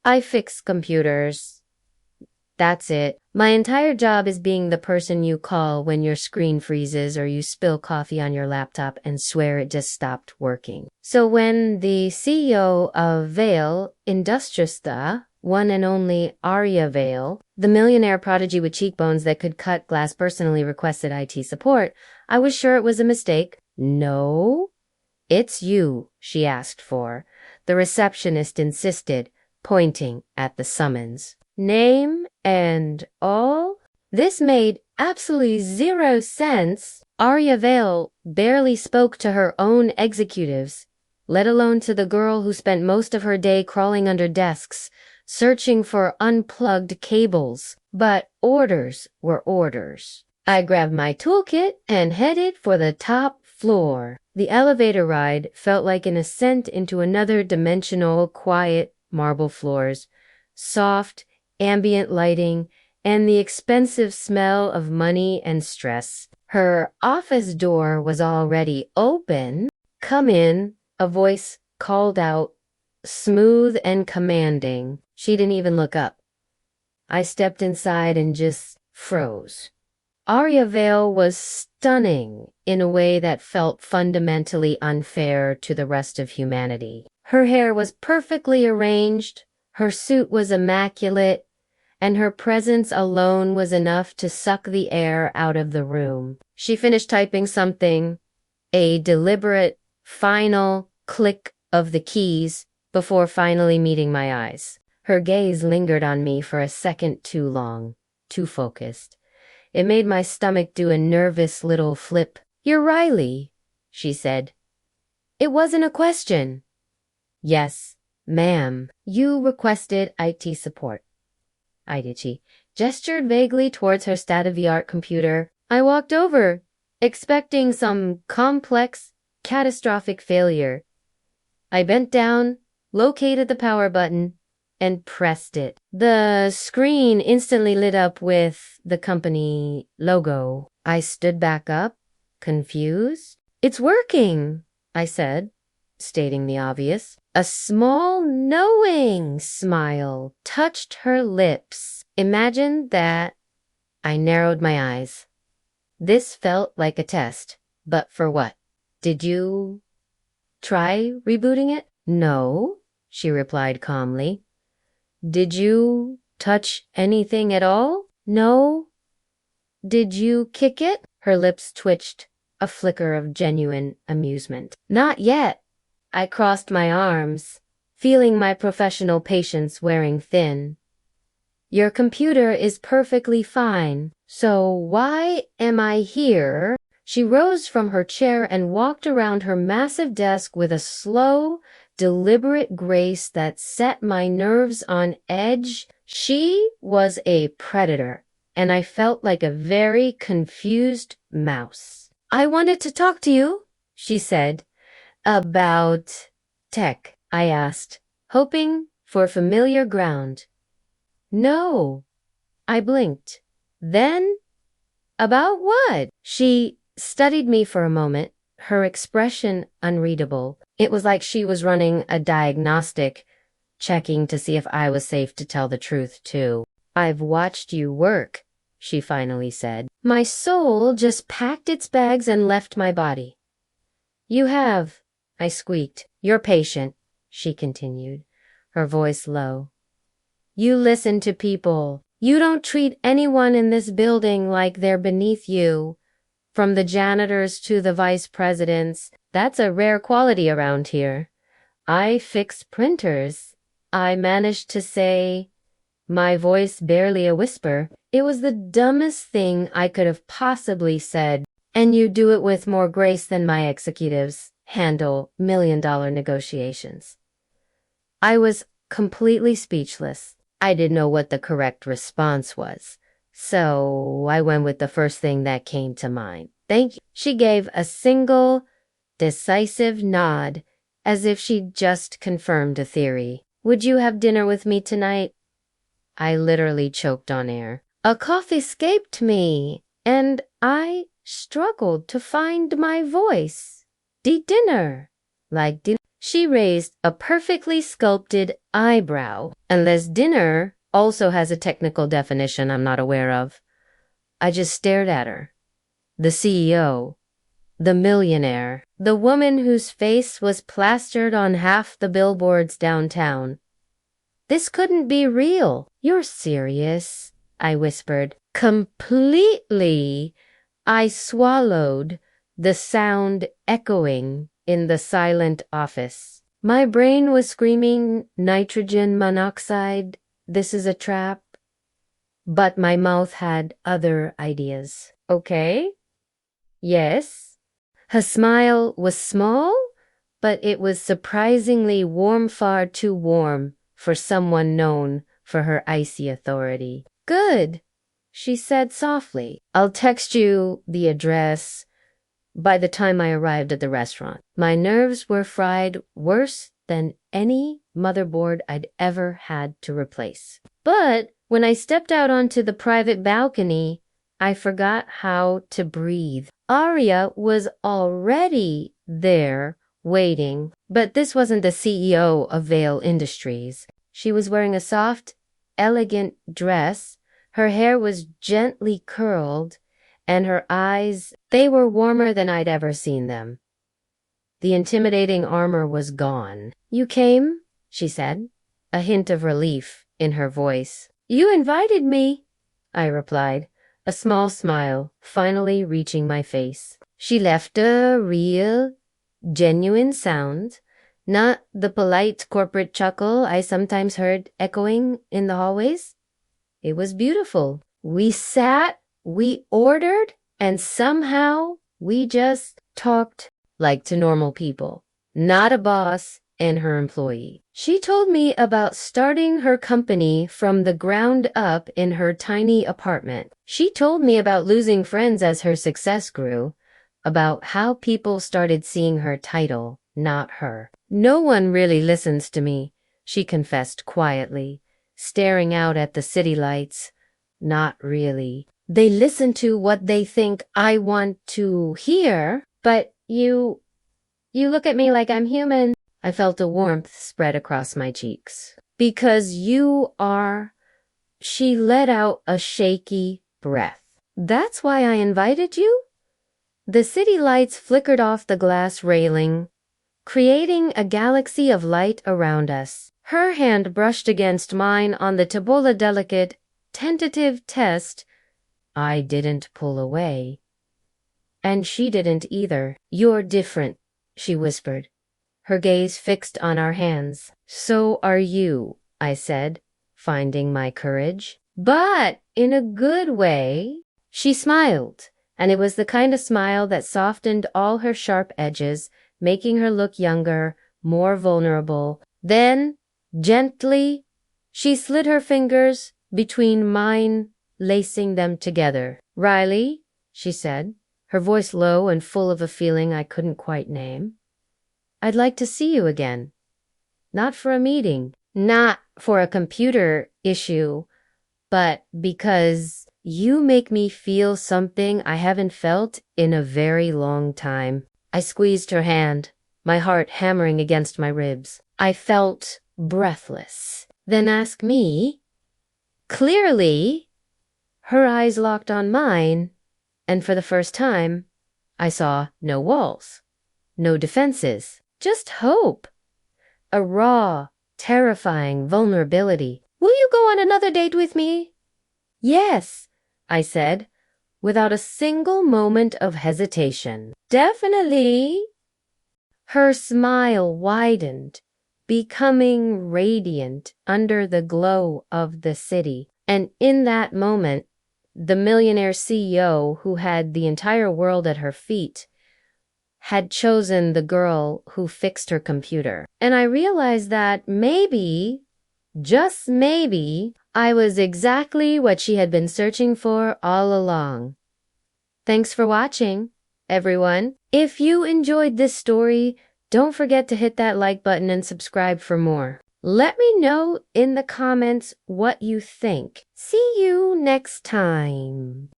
I fix computers. That's it. My entire job is being the person you call when your screen freezes or you spill coffee on your laptop and swear it just stopped working. So when the CEO of Vale Industrista, one and only Aria Vale, the millionaire prodigy with cheekbones that could cut glass, personally requested IT support, I was sure it was a mistake. No, it's you, she asked for. The receptionist insisted, pointing at the summons. Name and all? This made absolutely zero sense. Aria Vale barely spoke to her own executives, let alone to the girl who spent most of her day crawling under desks, searching for unplugged cables. But orders were orders. I grabbed my toolkit and headed for the top floor. The elevator ride felt like an ascent into another dimensional, quiet marble floors, soft, ambient lighting, and the expensive smell of money and stress. Her office door was already open. Come in, a voice called out, smooth and commanding. She didn't even look up. I stepped inside and just froze. Aria Vale was stunning in a way that felt fundamentally unfair to the rest of humanity. Her hair was perfectly arranged, her suit was immaculate, and her presence alone was enough to suck the air out of the room. She finished typing something, a deliberate, final click of the keys, before finally meeting my eyes. Her gaze lingered on me for a second too long, too focused. It made my stomach do a nervous little flip. "You're Riley," she said. It wasn't a question. "Yes, ma'am. You requested IT support." I did. She gestured vaguely towards her state-of-the-art computer. I walked over, expecting some complex, catastrophic failure. I bent down, located the power button, and pressed it. The screen instantly lit up with the company logo. I stood back up, confused. "It's working," I said, stating the obvious. A small, knowing smile touched her lips. Imagine that. I narrowed my eyes. This felt like a test, but for what? "Did you try rebooting it?" "No," she replied calmly. "Did you touch anything at all?" "No." "Did you kick it?" Her lips twitched, a flicker of genuine amusement. "Not yet." I crossed my arms, feeling my professional patience wearing thin. "Your computer is perfectly fine, so why am I here?" She rose from her chair and walked around her massive desk with a slow, deliberate grace that set my nerves on edge. She was a predator, and I felt like a very confused mouse. "I wanted to talk to you," she said. "About tech?" I asked, hoping for familiar ground. "No." I blinked. "Then? About what?" She studied me for a moment, her expression unreadable. It was like she was running a diagnostic, checking to see if I was safe to tell the truth, too. "I've watched you work," she finally said. My soul just packed its bags and left my body. "You have," I squeaked. "You're patient," she continued, her voice low. "You listen to people. You don't treat anyone in this building like they're beneath you. From the janitors to the vice presidents. That's a rare quality around here." "I fix printers," I managed to say, my voice barely a whisper. It was the dumbest thing I could have possibly said. "And you do it with more grace than my executives handle million-dollar negotiations." I was completely speechless. I didn't know what the correct response was, so I went with the first thing that came to mind. "Thank you." She gave a single, decisive nod, as if she'd just confirmed a theory. "Would you have dinner with me tonight?" I literally choked on air. A cough escaped me, and I struggled to find my voice. "Dinner. Like dinner." She raised a perfectly sculpted eyebrow. Unless dinner also has a technical definition I'm not aware of. I just stared at her. The CEO. The millionaire. The woman whose face was plastered on half the billboards downtown. This couldn't be real. You're serious, I whispered. Completely. I swallowed, the sound echoing in the silent office. My brain was screaming, nitrogen monoxide, this is a trap. But my mouth had other ideas. Okay? Yes. Her smile was small, but it was surprisingly warm, far too warm for someone known for her icy authority. Good, she said softly. I'll text you the address by the time I arrived at the restaurant. My nerves were fried worse than any motherboard I'd ever had to replace. But when I stepped out onto the private balcony, I forgot how to breathe. Aria was already there, waiting. But this wasn't the CEO of Vale Industries. She was wearing a soft, elegant dress. Her hair was gently curled, and her eyes, they were warmer than I'd ever seen them. The intimidating armor was gone. You came? She said, a hint of relief in her voice. You invited me, I replied, a small smile finally reaching my face. She left a real, genuine sound, not the polite corporate chuckle I sometimes heard echoing in the hallways. It was beautiful. We sat, we ordered, and somehow we just talked like to normal people, not a boss and her employee. She told me about starting her company from the ground up in her tiny apartment. She told me about losing friends as her success grew, about how people started seeing her title, not her. No one really listens to me, she confessed quietly, staring out at the city lights. Not really. They listen to what they think I want to hear, but you look at me like I'm human. I felt a warmth spread across my cheeks. Because you are... She let out a shaky breath. That's why I invited you? The city lights flickered off the glass railing, creating a galaxy of light around us. Her hand brushed against mine on the tabula delicate, tentative test. I didn't pull away. And she didn't either. You're different, she whispered, her gaze fixed on our hands. So are you, I said, finding my courage. But in a good way. She smiled, and it was the kind of smile that softened all her sharp edges, making her look younger, more vulnerable. Then, gently, she slid her fingers between mine, lacing them together. Riley, she said, her voice low and full of a feeling I couldn't quite name. I'd like to see you again. Not for a meeting, not for a computer issue, but because you make me feel something I haven't felt in a very long time. I squeezed her hand, my heart hammering against my ribs. I felt breathless. Then ask me. Clearly, her eyes locked on mine, and for the first time, I saw no walls, no defenses, just hope. A raw, terrifying vulnerability. Will you go on another date with me? Yes, I said, without a single moment of hesitation. Definitely. Her smile widened, becoming radiant under the glow of the city. And in that moment, the millionaire CEO, who had the entire world at her feet, had chosen the girl who fixed her computer. And I realized that maybe, just maybe, I was exactly what she had been searching for all along. Thanks for watching, everyone. If you enjoyed this story, don't forget to hit that like button and subscribe for more. Let me know in the comments what you think. See you next time.